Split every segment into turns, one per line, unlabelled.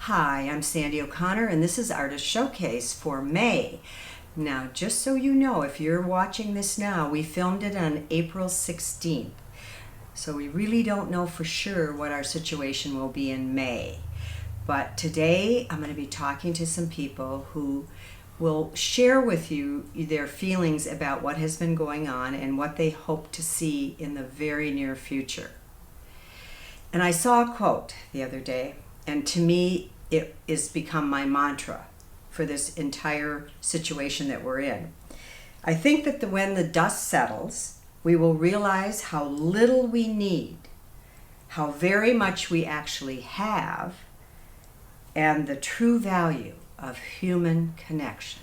Hi, I'm Sandy O'Connor, and this is Artist Showcase for May. Now, just so you know, if you're watching this now, we filmed it on April 16th. So we really don't know for sure what our situation will be in May. But today, I'm going to be talking to some people who will share with you their feelings about what has been going on and what they hope to see in the very near future. And I saw a quote the other day, and to me, it has become my mantra for this entire situation that we're in. I think that when the dust settles, we will realize how little we need, how very much we actually have, and the true value of human connection.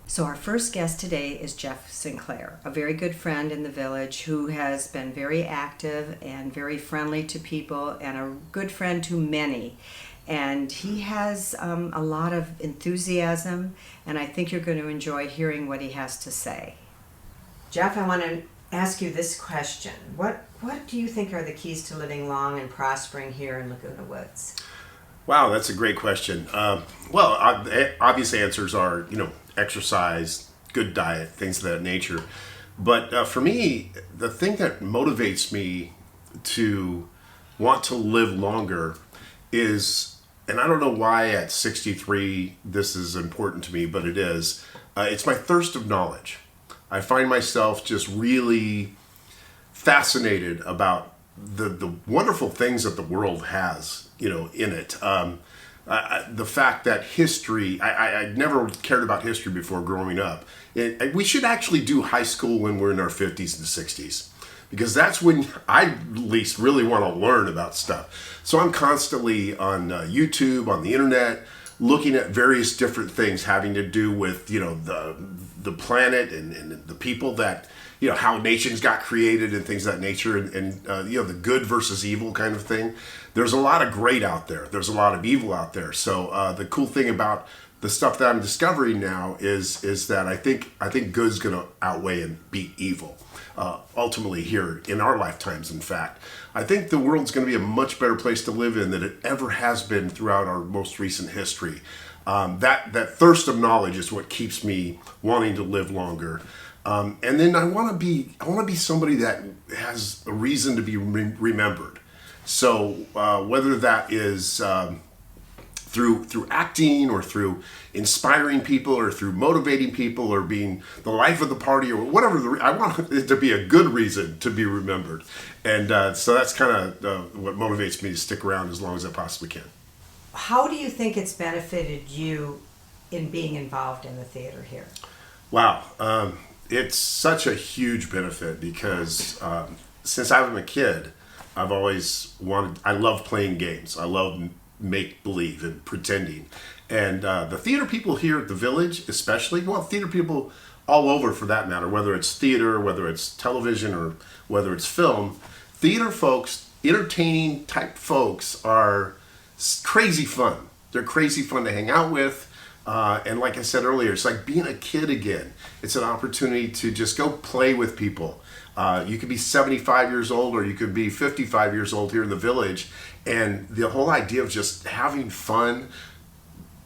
So our first guest today is Jefferson Claire, a very good friend in the village who has been very active and very friendly to people and a good friend to many. And he has a lot of enthusiasm, and I think you're going to enjoy hearing what he has to say. Jeff, I want to ask you this question. What do you think are the keys to living long and prospering here in Laguna Woods?
Wow, that's a great question. Obvious answers are, exercise, good diet, things of that nature. But for me, the thing that motivates me to want to live longer is, and I don't know why at 63 this is important to me, but it is, it's my thirst of knowledge. I find myself just really fascinated about the wonderful things that the world has, in it. The fact that history, I never cared about history before growing up. We should actually do high school when we're in our 50s and 60s, because that's when I at least really want to learn about stuff. So I'm constantly on YouTube, on the internet, looking at various different things having to do with, the planet and the people that, how nations got created and things of that nature, and the good versus evil kind of thing. There's a lot of great out there. There's a lot of evil out there. So the cool thing about the stuff that I'm discovering now is that I think good's going to outweigh and beat evil. Ultimately here in our lifetimes, in fact. I think the world's going to be a much better place to live in than it ever has been throughout our most recent history. That thirst of knowledge is what keeps me wanting to live longer. And then I want to be somebody that has a reason to be remembered. So whether that is through acting or through inspiring people or through motivating people or being the life of the party or whatever, I want it to be a good reason to be remembered. And so that's kind of what motivates me to stick around as long as I possibly can.
How do you think it's benefited you in being involved in the theater here?
Wow. It's such a huge benefit because since I was a kid, I've always I love playing games. I love make-believe and pretending. And the theater people here at the village especially, theater people all over for that matter, whether it's theater, whether it's television, or whether it's film, theater folks, entertaining type folks are crazy fun. They're crazy fun to hang out with. And like I said earlier, it's like being a kid again. It's an opportunity to just go play with people. You could be 75 years old or you could be 55 years old here in the village. And the whole idea of just having fun,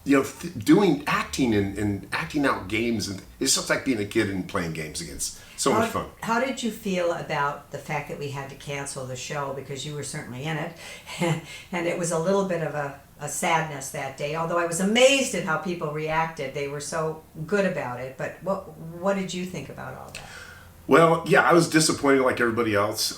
doing acting and acting out games, and it's just like being a kid and playing games again. So much fun.
How did you feel about the fact that we had to cancel the show, because you were certainly in it, and it was a little bit of a sadness that day, although I was amazed at how people reacted. They were so good about it. But what did you think about all that?
Well, yeah, I was disappointed like everybody else,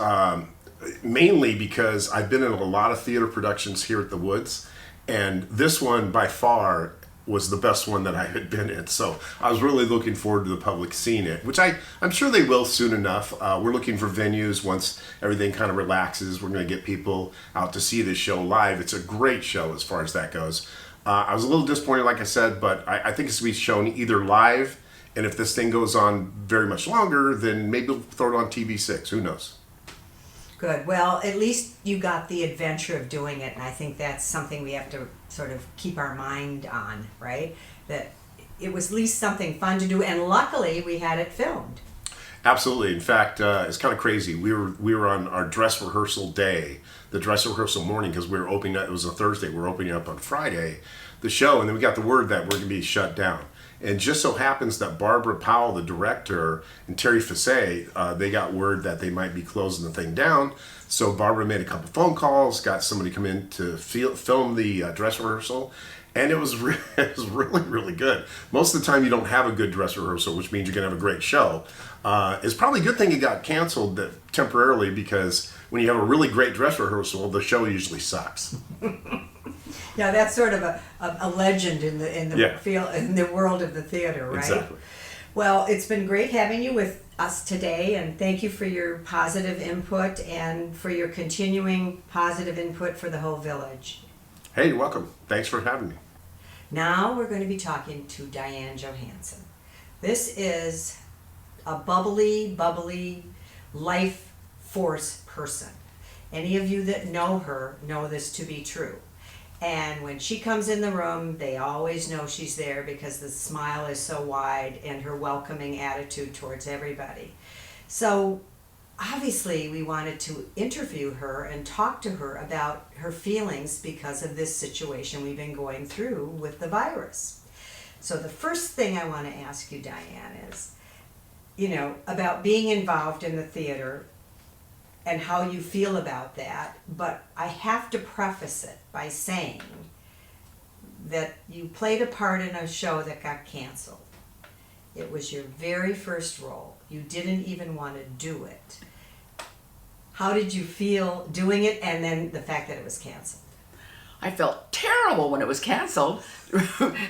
mainly because I've been in a lot of theater productions here at the Woods, and this one by far was the best one that I had been in. So I was really looking forward to the public seeing it, which I'm sure they will soon enough. We're looking for venues once everything kind of relaxes. We're going to get people out to see this show live. It's a great show as far as that goes. I was a little disappointed, like I said, but I think it's going to be shown either live, and if this thing goes on very much longer, then maybe we'll throw it on TV6. Who knows?
Good. Well, at least you got the adventure of doing it, and I think that's something we have to sort of keep our mind on, right? That it was at least something fun to do, and luckily we had it filmed.
Absolutely. In fact, it's kind of crazy. We were on our dress rehearsal day, the dress rehearsal morning, because we were opening up. It was a Thursday. We were opening up on Friday, the show, and then we got the word that we're going to be shut down. And just so happens that Barbara Powell, the director, and Terry Fassay, they got word that they might be closing the thing down. So Barbara made a couple phone calls, got somebody to come in to film the dress rehearsal. And it was, it was really, really good. Most of the time you don't have a good dress rehearsal, which means you're going to have a great show. It's probably a good thing it got canceled temporarily, because when you have a really great dress rehearsal, the show usually sucks.
Yeah, that's sort of a legend in the world of the theater, right?
Exactly.
Well, it's been great having you with us today, and thank you for your positive input and for your continuing positive input for the whole village.
Hey, you're welcome. Thanks for having me.
Now we're going to be talking to Diane Johansson. This is a bubbly life force person. Any of you that know her know this to be true. And when she comes in the room, they always know she's there because the smile is so wide and her welcoming attitude towards everybody. So obviously we wanted to interview her and talk to her about her feelings because of this situation we've been going through with the virus. So the first thing I want to ask you, Diane, is, about being involved in the theater and how you feel about that. But I have to preface it by saying that you played a part in a show that got canceled. It was your very first role. You didn't even want to do it. How did you feel doing it, and then the fact that it was canceled?
I felt terrible when it was canceled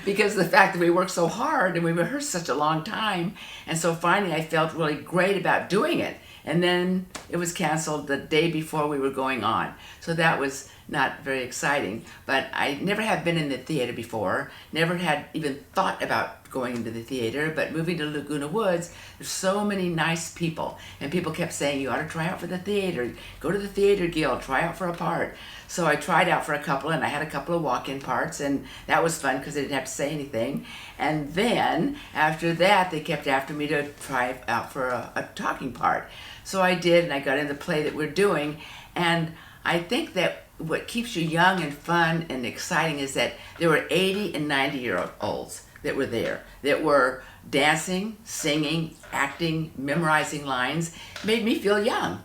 because of the fact that we worked so hard and we rehearsed such a long time. And so finally I felt really great about doing it. And then it was canceled the day before we were going on. So that was not very exciting. But I never have been in the theater before, never had even thought about going into the theater, but moving to Laguna Woods, there's so many nice people. And people kept saying, you ought to try out for the theater, go to the theater guild, try out for a part. So I tried out for a couple, and I had a couple of walk-in parts, and that was fun because I didn't have to say anything. And then after that, they kept after me to try out for a talking part. So I did, and I got in the play that we're doing. And I think that what keeps you young and fun and exciting is that there were 80 and 90-year-olds that were there, that were dancing, singing, acting, memorizing lines. It made me feel young.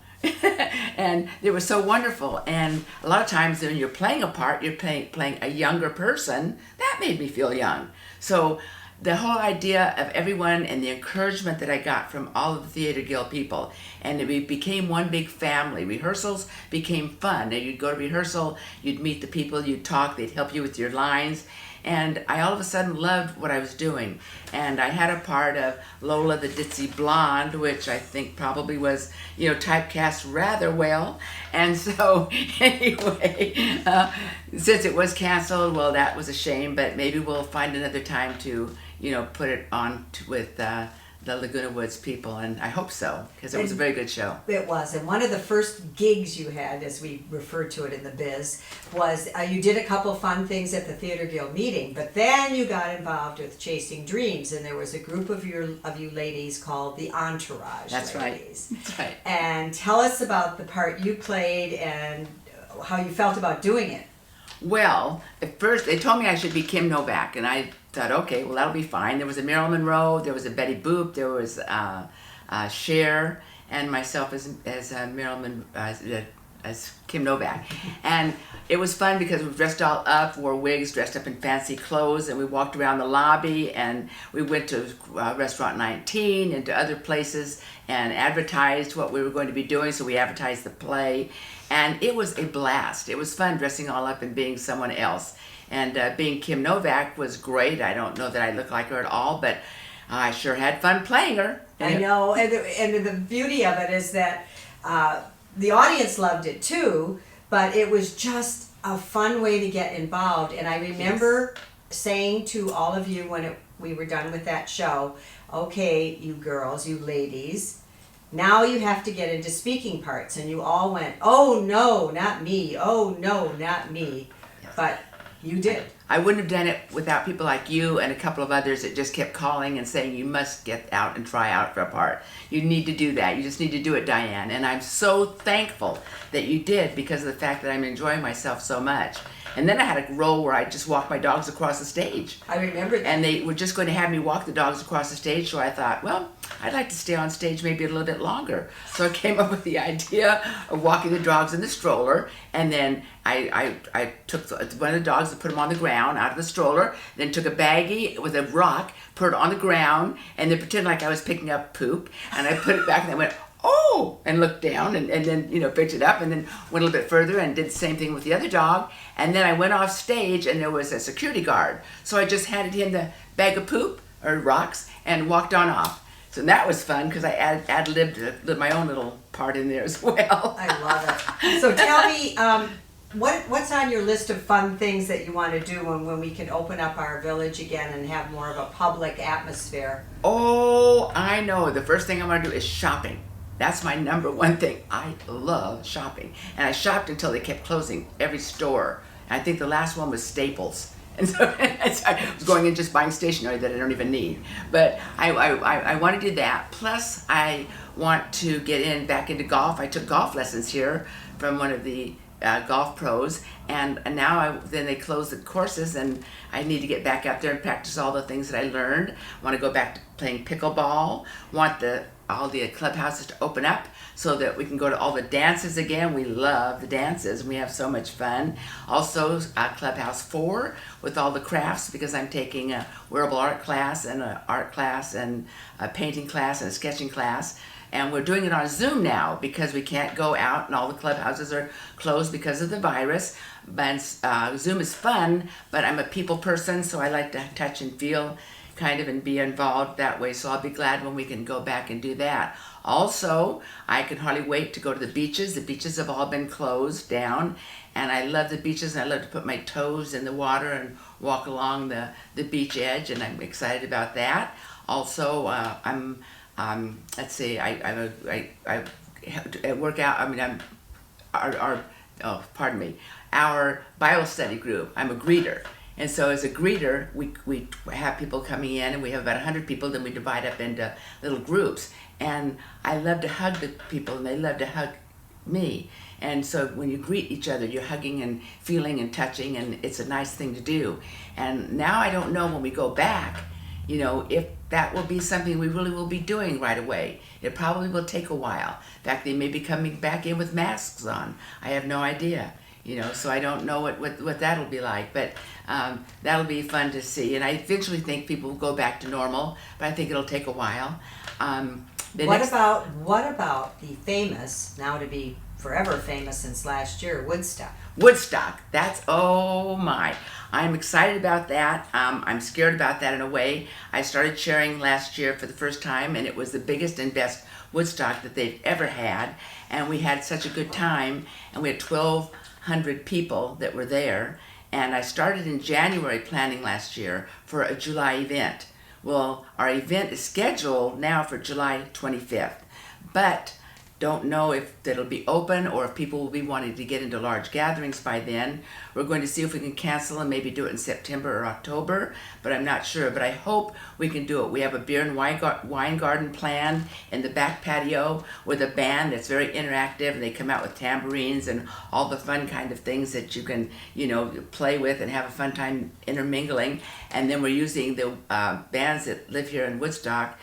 And they were so wonderful. And a lot of times when you're playing a part, you're playing a younger person. That made me feel young. So the whole idea of everyone and the encouragement that I got from all of the Theater Guild people, and we became one big family. Rehearsals became fun. And you'd go to rehearsal, you'd meet the people, you'd talk, they'd help you with your lines. And I all of a sudden loved what I was doing. And I had a part of Lola the Ditzy Blonde, which I think probably was, typecast rather well. And so anyway, since it was canceled, well, that was a shame, but maybe we'll find another time to, put it on with the Laguna Woods people, and I hope so, because it was a very good show.
It was, and one of the first gigs you had, as we referred to it in the biz, was you did a couple fun things at the Theater Guild meeting, but then you got involved with Chasing Dreams, and there was a group of you ladies called the Entourage
That's
ladies.
Right. That's right.
And tell us about the part you played and how you felt about doing it.
Well, at first they told me I should be Kim Novak, and I thought, okay, well, that'll be fine. There was a Marilyn Monroe, there was a Betty Boop, there was Cher, and myself as Marilyn, as Kim Novak. And it was fun because we dressed all up, wore wigs, dressed up in fancy clothes, and we walked around the lobby, and we went to Restaurant 19 and to other places and advertised what we were going to be doing. So we advertised the play, and it was a blast. It was fun dressing all up and being someone else. And being Kim Novak was great. I don't know that I look like her at all, but I sure had fun playing her.
I know, and the beauty of it is that the audience loved it too, but it was just a fun way to get involved. And I remember saying to all of you when we were done with that show, okay, you girls, you ladies, now you have to get into speaking parts. And you all went, oh no, not me. Oh no, not me.
Yes.
But you did.
I wouldn't have done it without people like you and a couple of others that just kept calling and saying, you must get out and try out for a part. You need to do that. You just need to do it, Diane. And I'm so thankful that you did, because of the fact that I'm enjoying myself so much. And then I had a role where I just walked my dogs across the stage.
I remember that.
And they were just going to have me walk the dogs across the stage, so I thought, well, I'd like to stay on stage maybe a little bit longer. So I came up with the idea of walking the dogs in the stroller, and then I took one of the dogs and put him on the ground out of the stroller, then took a baggie with a rock, put it on the ground, and then pretended like I was picking up poop, and I put it back, and I went, oh, and looked down, and then, picked it up, and then went a little bit further and did the same thing with the other dog. And then I went off stage, and there was a security guard. So I just handed him the bag of poop, or rocks, and walked on off. So that was fun, because I ad-libbed my own little part in there as well.
I love it. So tell me, what's on your list of fun things that you want to do when we can open up our village again and have more of a public atmosphere?
Oh, I know. The first thing I want to do is shopping. That's my number one thing. I love shopping. And I shopped until they kept closing every store. And I think the last one was Staples. And so I was going in just buying stationery that I don't even need. But I want to do that. Plus, I want to get back into golf. I took golf lessons here from one of the golf pros, and now then they closed the courses, and I need to get back out there and practice all the things that I learned. I want to go back to playing pickleball. Want all the clubhouses to open up so that we can go to all the dances again. We love the dances, and we have so much fun. Also, Clubhouse 4 with all the crafts, because I'm taking a wearable art class and an art class and a painting class and a sketching class. And we're doing it on Zoom now because we can't go out, and all the clubhouses are closed because of the virus. But Zoom is fun, but I'm a people person, so I like to touch and feel kind of and be involved that way. So I'll be glad when we can go back and do that. Also, I can hardly wait to go to the beaches. The beaches have all been closed down, and I love the beaches, and I love to put my toes in the water and walk along the beach edge, and I'm excited about that. Also, let's see, I work out. I mean, our Bible study group. I'm a greeter, and so as a greeter, we have people coming in, and we have about 100 people. Then we divide up into little groups, and I love to hug the people, and they love to hug me. And so when you greet each other, you're hugging and feeling and touching, and it's a nice thing to do. And now I don't know when we go back, if that will be something we really will be doing right away. It probably will take a while. In fact, they may be coming back in with masks on. I have no idea, so I don't know what that'll be like, but that'll be fun to see. And I eventually think people will go back to normal, but I think it'll take a while.
What about the famous, now to be forever famous since last year, Woodstock?
Woodstock, oh my. I'm excited about that. I'm scared about that in a way. I started sharing last year for the first time, and it was the biggest and best Woodstock that they've ever had. And we had such a good time, and we had 1,200 people that were there. And I started in January planning last year for a July event. Well, our event is scheduled now for July 25th, but don't know if it'll be open or if people will be wanting to get into large gatherings by then. We're going to see if we can cancel and maybe do it in September or October, but I'm not sure. But I hope we can do it. We have a beer and wine garden planned in the back patio with a band that's very interactive, and they come out with tambourines and all the fun kind of things that you can, play with and have a fun time intermingling. And then we're using the bands that live here in Woodstock.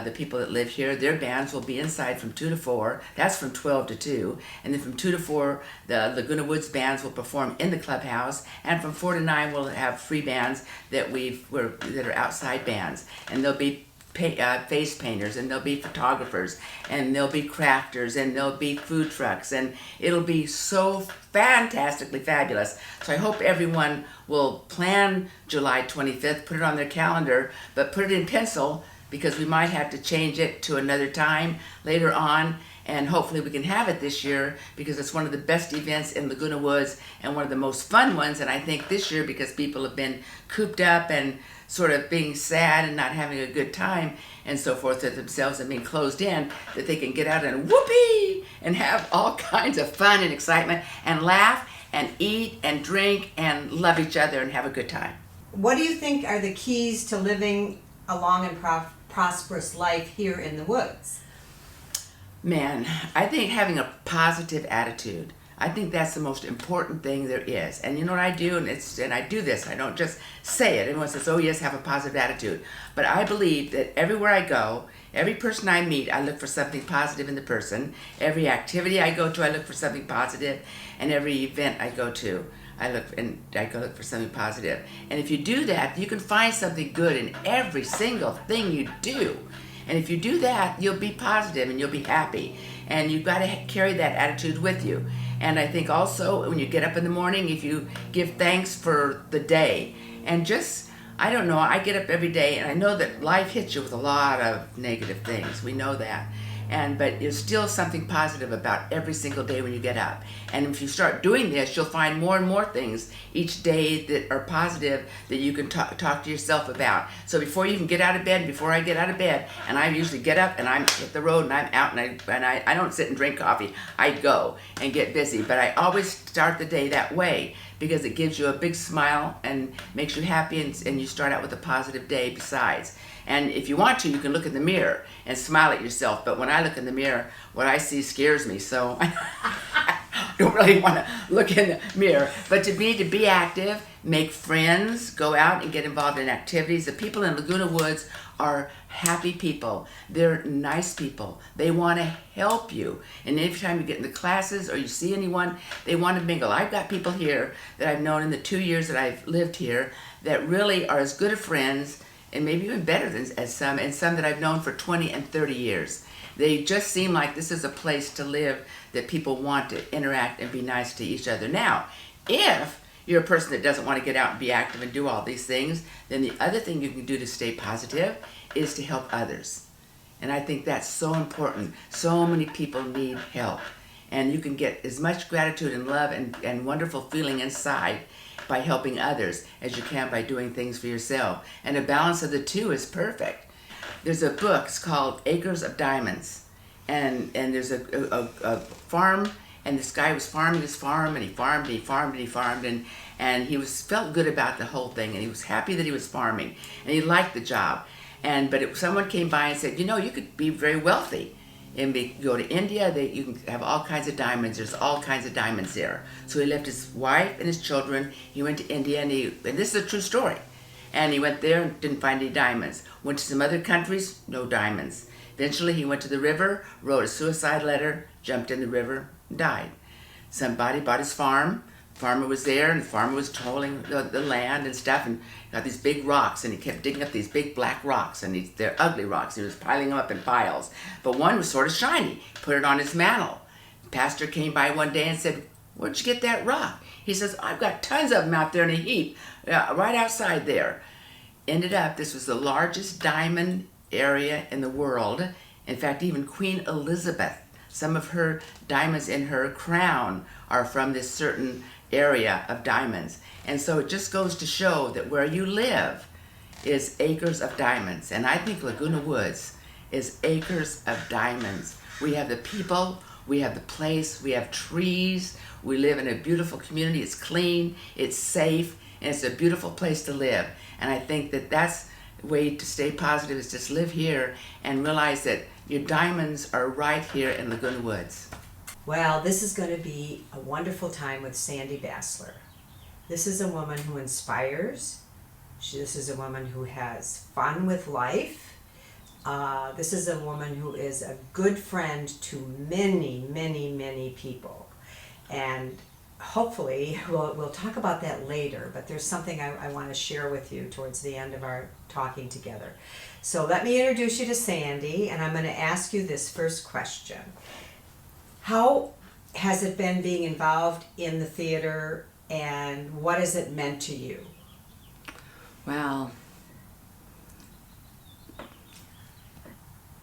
The people that live here, their bands will be inside from 2 to 4. That's from 12 to 2. And then from 2 to 4, the Laguna Woods bands will perform in the clubhouse. And from 4 to 9, we'll have free bands that are outside bands. And there'll be face painters, and there'll be photographers, and there'll be crafters, and there'll be food trucks. And it'll be so fantastically fabulous. So I hope everyone will plan July 25th, put it on their calendar, but put it in pencil, because we might have to change it to another time later on, and hopefully we can have it this year, because it's one of the best events in Laguna Woods and one of the most fun ones. And I think this year, because people have been cooped up and sort of being sad and not having a good time and so forth with themselves and being closed in, that they can get out and whoopee and have all kinds of fun and excitement and laugh and eat and drink and love each other and have a good time.
What do you think are the keys to living a long and prosperous life here in the woods?
Man, I think having a positive attitude. I think that's the most important thing there is. And you know what I do? And I do this. I don't just say it. Everyone says, oh yes, have a positive attitude. But I believe that everywhere I go, every person I meet, I look for something positive in the person. Every activity I go to, I look for something positive. And every event I go to, I go look for something positive. And if you do that, you can find something good in every single thing you do. And if you do that, you'll be positive and you'll be happy. And you've got to carry that attitude with you. And I think also when you get up in the morning, if you give thanks for the day and just, I don't know, I get up every day and I know that life hits you with a lot of negative things. We know that. But there's still something positive about every single day when you get up. And if you start doing this, you'll find more and more things each day that are positive that you can talk to yourself about. So before you even get out of bed, before I get out of bed, and I usually get up and I'm hit the road and I'm out and I don't sit and drink coffee. I go and get busy. But I always start the day that way because it gives you a big smile and makes you happy and you start out with a positive day besides. And if you want to, you can look in the mirror and smile at yourself. But when I look in the mirror, what I see scares me. So I don't really want to look in the mirror. But to be active, make friends, go out and get involved in activities. The people in Laguna Woods are happy people. They're nice people. They want to help you. And every time you get into classes or you see anyone, they want to mingle. I've got people here that I've known in the 2 years that I've lived here that really are as good of friends and maybe even better than some that I've known for 20 and 30 years. They just seem like this is a place to live that people want to interact and be nice to each other. Now, if you're a person that doesn't want to get out and be active and do all these things, then the other thing you can do to stay positive is to help others. And I think that's so important. So many people need help. And you can get as much gratitude and love and wonderful feeling inside by helping others as you can by doing things for yourself. And a balance of the two is perfect. There's a book, it's called Acres of Diamonds. And there's a farm, and this guy was farming his farm, and he farmed, and he farmed, and he farmed, and he felt good about the whole thing, and he was happy that he was farming, and he liked the job. But someone came by and said, you know, you could be very wealthy. And go to India, you can have all kinds of diamonds. There's all kinds of diamonds there. So he left his wife and his children. He went to India, and this is a true story. And he went there and didn't find any diamonds. Went to some other countries, no diamonds. Eventually he went to the river, wrote a suicide letter, jumped in the river, and died. Somebody bought his farm. The farmer was there, and the farmer was tolling the land and stuff, and got these big rocks, and he kept digging up these big black rocks, and they're ugly rocks. He was piling them up in piles. But one was sort of shiny. He put it on his mantle. The pastor came by one day and said, where'd you get that rock? He says, I've got tons of them out there in a heap, right outside there. Ended up, this was the largest diamond area in the world. In fact, even Queen Elizabeth, some of her diamonds in her crown are from this certain area of diamonds. And so it just goes to show that where you live is acres of diamonds. And I think Laguna Woods is acres of diamonds. We have the people, we have the place, we have trees, we live in a beautiful community. It's clean, it's safe, and it's a beautiful place to live. And I think that that's the way to stay positive, is just live here and realize that your diamonds are right here in Laguna Woods.
Well, this is going to be a wonderful time with Sandy Basler. This is a woman who inspires. This is a woman who has fun with life. This is a woman who is a good friend to many, many, many people. And hopefully, we'll talk about that later, but there's something I want to share with you towards the end of our talking together. So let me introduce you to Sandy, and I'm going to ask you this first question. How has it been being involved in the theater, and what has it meant to you?
Well,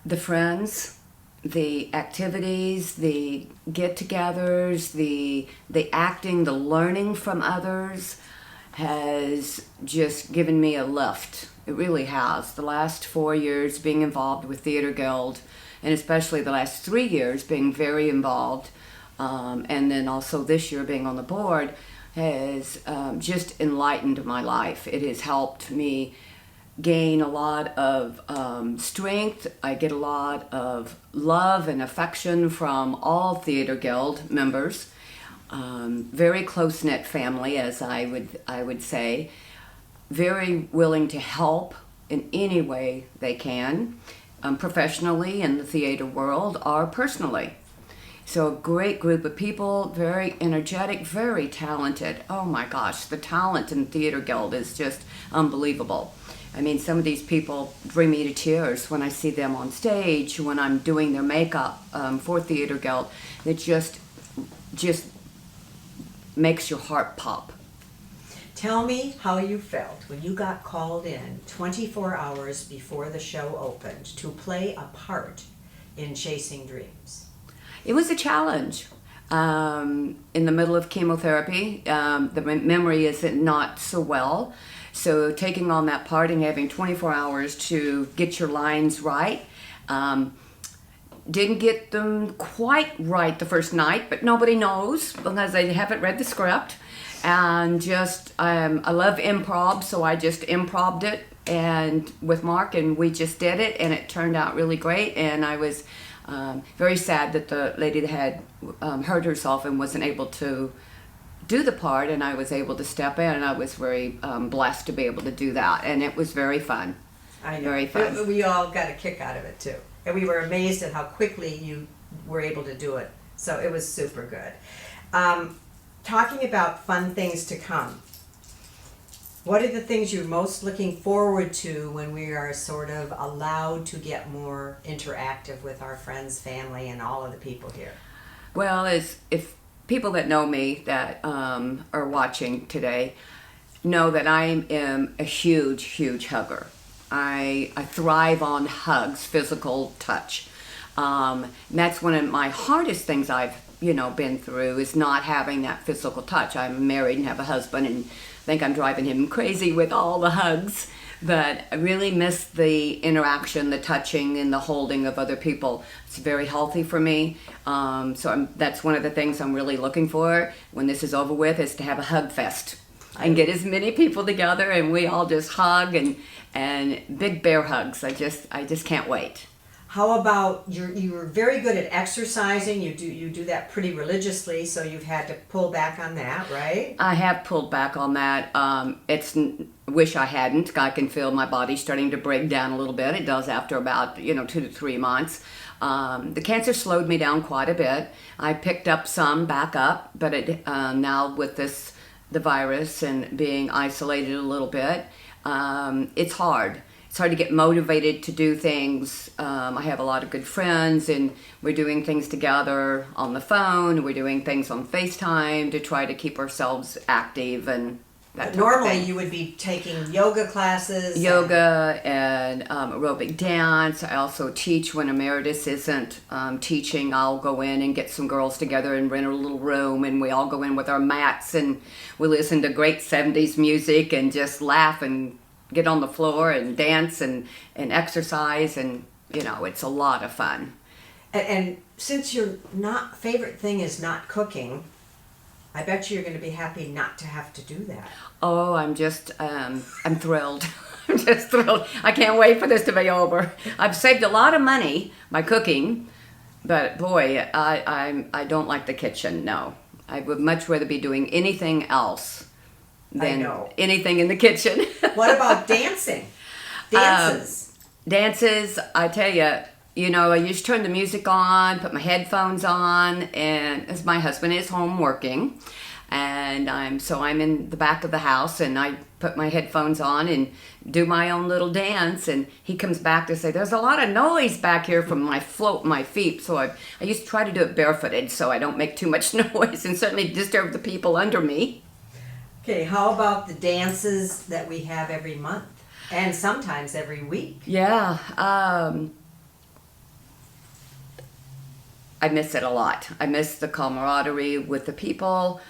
the friends, the activities, the get-togethers, the acting, the learning from others has just given me a lift. It really has. The last 4 years being involved with Theater Guild, and especially the last 3 years being very involved and then also this year being on the board has just enlightened my life. It has helped me gain a lot of strength. I get a lot of love and affection from all Theater Guild members. Very close-knit family, as I would say. Very willing to help in any way they can, professionally in the theater world or personally. So a great group of people, very energetic, very talented. Oh my gosh, the talent in Theater Guild is just unbelievable. I mean, some of these people bring me to tears when I see them on stage, when I'm doing their makeup for Theater Guild. It just makes your heart pop.
Tell me how you felt when you got called in 24 hours before the show opened to play a part in Chasing Dreams.
It was a challenge. In the middle of chemotherapy, the memory is not so well. So taking on that part and having 24 hours to get your lines right. Didn't get them quite right the first night, but nobody knows because I haven't read the script. And just, I love improv, so I just improv'd it and with Mark, and we just did it, and it turned out really great. And I was very sad that the lady that had hurt herself and wasn't able to do the part, and I was able to step in, and I was very blessed to be able to do that, and it was very fun.
I know.
Very fun.
We all got a kick out of it too. And we were amazed at how quickly you were able to do it. So it was super good. Talking about fun things to come, what are the things you're most looking forward to when we are sort of allowed to get more interactive with our friends, family, and all of the people here?
Well, if people that know me that are watching today know that I am a huge, huge hugger. I thrive on hugs, physical touch. That's one of my hardest things I've been through, is not having that physical touch. I'm married and have a husband, and think I'm driving him crazy with all the hugs. But I really miss the interaction, the touching, and the holding of other people. It's very healthy for me. That's one of the things I'm really looking for when this is over with, is to have a hug fest and get as many people together, and we all just hug and big bear hugs. I just can't wait.
How about you're very good at exercising. You do that pretty religiously, so you've had to pull back on that, right?
I have pulled back on that. Wish I hadn't. I can feel my body starting to break down a little bit. It does after about 2 to 3 months. The cancer slowed me down quite a bit. I picked up some back up, but now with the virus and being isolated a little bit, it's hard. It's hard to get motivated to do things. I have a lot of good friends, and we're doing things together on the phone. We're doing things on FaceTime to try to keep ourselves active and that type
Normally
of thing.
you would be taking yoga classes.
Yoga and aerobic dance. I also teach when Emeritus isn't teaching. I'll go in and get some girls together and rent a little room, and we all go in with our mats, and we listen to great 70s music and just laugh and get on the floor and dance and exercise, and it's a lot of fun.
And since your favorite thing is not cooking, I bet you're going to be happy not to have to do that.
Oh, I'm thrilled. I'm just thrilled. I can't wait for this to be over. I've saved a lot of money by cooking, but boy, I don't like the kitchen. No, I would much rather be doing anything else than anything in the kitchen.
What about dancing? Dances.
Dances, I tell you, I used to turn the music on, put my headphones on, and as my husband is home working, and I'm in the back of the house, and I put my headphones on and do my own little dance, and he comes back to say, there's a lot of noise back here from my feet, so I used to try to do it barefooted so I don't make too much noise and certainly disturb the people under me.
Okay, how about the dances that we have every month and sometimes every week?
Yeah, I miss it a lot. I miss the camaraderie with the people,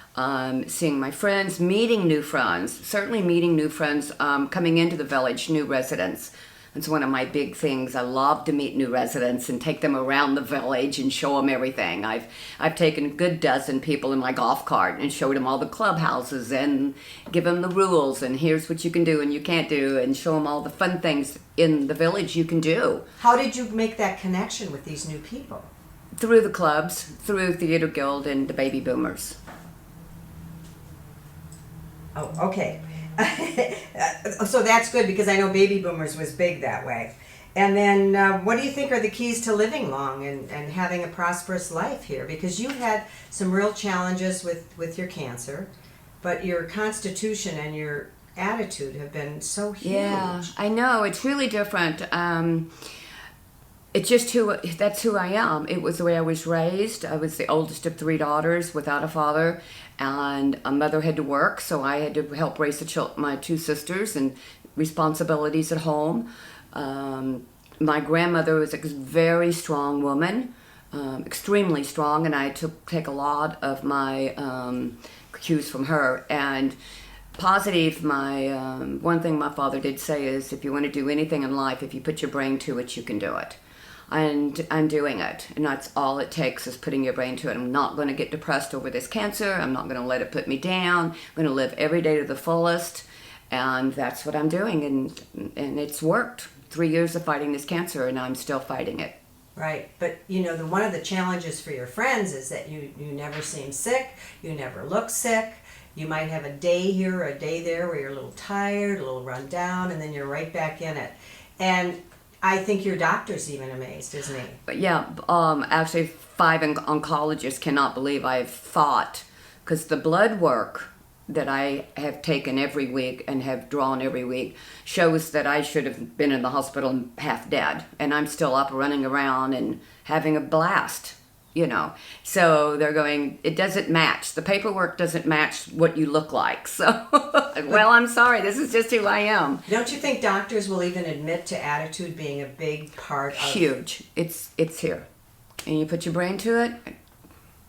seeing my friends, meeting new friends, certainly meeting new friends coming into the village, new residents. It's one of my big things. I love to meet new residents and take them around the village and show them everything. I've taken a good dozen people in my golf cart and showed them all the clubhouses and give them the rules and here's what you can do and you can't do, and show them all the fun things in the village you can do.
How did you make that connection with these new people?
Through the clubs, through Theater Guild and the baby boomers.
Oh, okay. So that's good, because I know baby boomers was big that way. And then what do you think are the keys to living long and having a prosperous life here? Because you had some real challenges with your cancer, but your constitution and your attitude have been so huge.
Yeah, I know. It's really different. It's just that's who I am. It was the way I was raised. I was the oldest of 3 daughters without a father, and a mother had to work, so I had to help raise my 2 sisters and responsibilities at home. My grandmother was a very strong woman, extremely strong, and I take a lot of my cues from her. And positive, one thing my father did say is, if you want to do anything in life, if you put your brain to it, you can do it. And I'm doing it, and that's all it takes, is putting your brain to it. I'm not going to get depressed over this cancer. I'm not going to let it put me down. I'm going to live every day to the fullest, and that's what I'm doing, and it's worked. 3 years of fighting this cancer, and I'm still fighting it.
Right, but you know, one of the challenges for your friends is that you never seem sick, you never look sick. You might have a day here, a day there where you're a little tired, a little run down, and then you're right back in it. And I think your doctor's even amazed, isn't he?
But yeah, actually 5 oncologists cannot believe I've fought, because the blood work that I have taken every week and have drawn every week shows that I should have been in the hospital half dead, and I'm still up running around and having a blast, you know. So they're going, it doesn't match. The paperwork doesn't match what you look like. So, well, I'm sorry. This is just who I am.
Don't you think doctors will even admit to attitude being a big part of...
Huge. It's here. And you put your brain to it,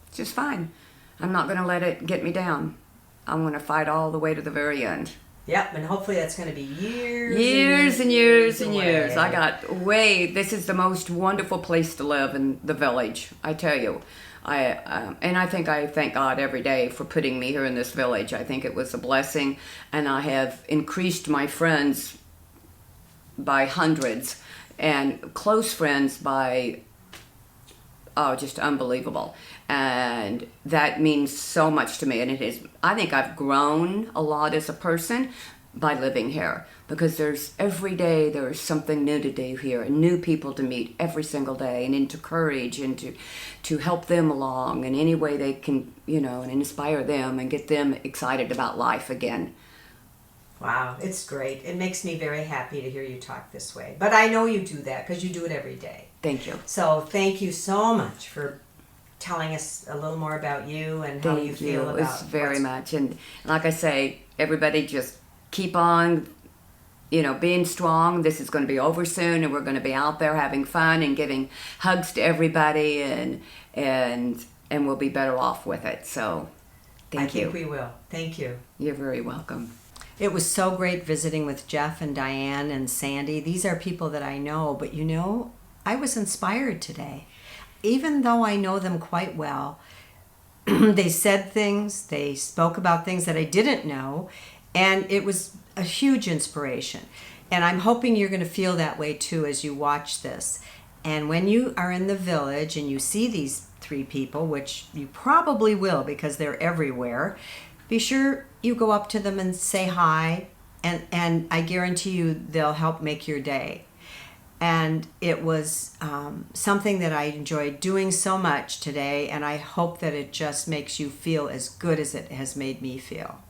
it's just fine. I'm not going to let it get me down. I'm going to fight all the way to the very end.
Yep, and hopefully that's going to be years
and years.
away.
This is the most wonderful place to live in the village, I tell you. And I thank God every day for putting me here in this village. I think it was a blessing, and I have increased my friends by hundreds, and close friends by, just unbelievable. And that means so much to me, and I think I've grown a lot as a person by living here, because every day there's something new to do here, and new people to meet every single day, and to encourage and to help them along in any way they can, and inspire them and get them excited about life again.
Wow, it's great. It makes me very happy to hear you talk this way. But I know you do that because you do it every day.
Thank you.
So thank you so much for telling us a little more about you and how you feel about
it's very much. And like I say, everybody just keep on, being strong. This is going to be over soon, and we're going to be out there having fun and giving hugs to everybody, and we'll be better off with it. So thank you.
I think we will. Thank you.
You're very welcome.
It was so great visiting with Jeff and Diane and Sandy. These are people that I know, but I was inspired today. Even though I know them quite well, they said things, they spoke about things that I didn't know, and it was a huge inspiration. And I'm hoping you're going to feel that way too as you watch this. And when you are in the village and you see these 3 people, which you probably will because they're everywhere, be sure you go up to them and say hi, and I guarantee you they'll help make your day. And it was something that I enjoyed doing so much today, and I hope that it just makes you feel as good as it has made me feel.